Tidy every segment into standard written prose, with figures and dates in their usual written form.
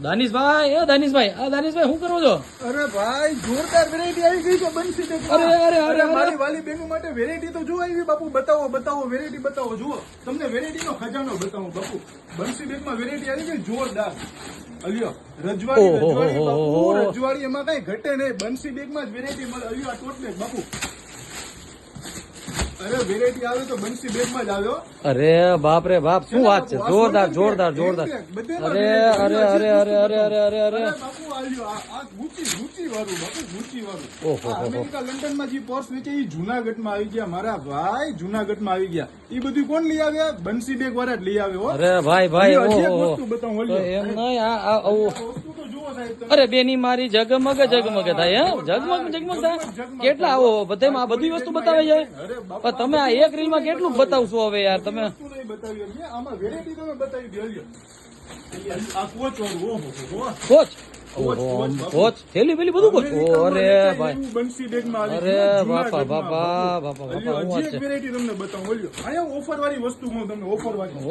દાનિશભાઈ, દાનિશભાઈ શું કરો છો? અરે ભાઈ જોરદાર વેરાયટી આવી ગઈ છે બંસી બેગ. અરે, મારી વાલી બેનો માટે વેરાયટી તો જો આવી બાપુ. બતાવો વેરાયટી બતાવો. જુઓ તમને વેરાયટી નો ખજાનો બતાવો બાપુ. બંસી બેગ માં વેરાયટી આવી ગઈ જોરદાર. અલ્યો રજવાડી બાપુ, રજવાડી એમાં કઈ ઘટે નહીં. બંસી બેગ માં જ વેરાયટી મળે. અલ્યો આ ટોટ બેગ બાપુ. અરે વેરાયટી આવે તો બંસી બેગ માં જ આવ્યો. અરે બાપ રે બાપ, શું વાત છે! જોરદાર. અરે બાપુ આવ્યો આ ગુચી વાળું બાપુ, ગુચી વાળું. ઓહો. અમેરિકા લંડન માં જે પર્સ વેચે એ જુનાગઢ માં આવી ગયા મારા ભાઈ. જુનાગઢ માં આવી ગયા. એ બધું કોણ લઈ આવ્યા? બંસી બેગ વાળા જ લઈ આવ્યો. અરે ભાઈ, વસ્તુ બતાવું. એમ નહીં વસ્તુ તો જુઓ સાહેબ તમે. અરે બેની મારી જગમગ થાય, હે જગમગ થાય. કેટલા આવો બધામાં આ બધી વસ્તુ બતાવે છે. અરે બાપુ પણ તમે આ એક રીલ માં કેટલું બતાવશો હવે યાર તમે? વસ્તુ નહીં બતાવી હજી. આમાં વેરાયટી તમે બતાવી દો. આ કોચ વાળું. ઓહો કોચ થેલી પેલી બધું કોચ. અરે ભાઈ, બંસી બેગ માં અરે બાપા શું વાત છે! વેરાયટી તમને બતાવું. ઓલ્યો અહીંયા ઓફર વાળી વસ્તુ હું તમને ઓફર વાળી.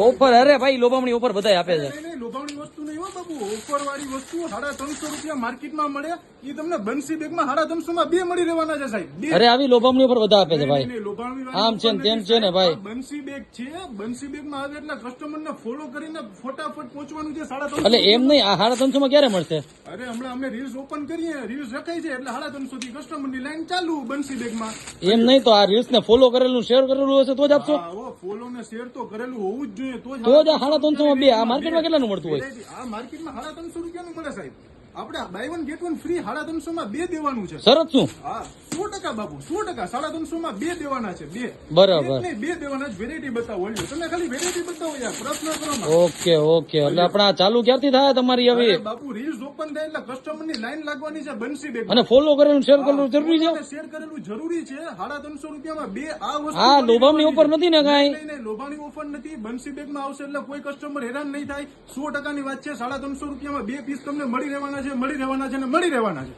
ઓફર અરે ભાઈ, લોભામણી ઓફર બધા આપે છે. નહીં, લોભાવણી વસ્તુ નહીં હો બાબુ. ઓફર વાળી વસ્તુ 350 રૂપિયા માર્કેટમાં મળે. એ તમને બંસી બેગ માં 350 માં 2 મળી રહેવાના છે સાહેબ. અરે આવી લોભામણી ઓફર બધા આપે છે ભાઈ. નહીં, લોભાવણી આમ છે ને તેમ છે ને ભાઈ. બંસી બેગ છે. બંસી બેગ માં આવે એટલે કસ્ટમર ને ફોલો કરીને ફટાફટ પહોંચવાનું છે. 350. એટલે એમ નહીં, આ 350 માં ક્યારે મળશે? અરે હમણાં અમે રીલ્સ ઓપન કરીએ, રીલ્સ રખાય છે એટલે 350 થી કસ્ટમર ની લાઈન ચાલુ બંસી બેગ માં. એમ નહીં તો આ રીલ્સ ને ફોલો કરેલું, શેર કરેલું હશે તો જ આપશો. ફોલો ને શેર તો કરેલું હોવું જ જોઈએ તો જ. તો જ આ 350 માં 2. આ માર્કેટમાં કેટલાનું મળતું હોય? આ માર્કેટમાં 350 રૂપિયાનું મળે સાહેબ. આપણે buy one get one free 350 માં 2 દેવાનું છે. શરત શું? હા 100% બાબુ, 100%. 350 માં 2 દેવાના છે. 2 બરાબર. 2 દેવાના. વેરાયટી બતાવો. ઓલ્યો તમે ખાલી વેરાયટી બતાવો યાર, પ્રશ્ન કરો માં. ઓકે એટલે આપણે આ ચાલુ ક્યારથી થાય તમારી હવે? અરે બાપુ રીલ્સ ઓપન થાય એટલે કસ્ટમર ની લાઈન લાગવાની છે બંસી બેગ. અને ફોલો કરેલું, શેર કરેલું જરૂરી છે. શેર કરેલું જરૂરી છે. 350 રૂપિયામાં 2 આ વસ્તુ. આ લોભામણી ઓફર નથી ને કાંઈ? નહીં, લોભામણી ઓફર નથી. બંસી બેગ માં આવશે એટલે કોઈ કસ્ટમર હેરાન નહીં થાય. 100% ની વાત છે. 350 રૂપિયામાં 2 પીસ તમને મળી રહેવાના છે ને મળી રહેવાના છે.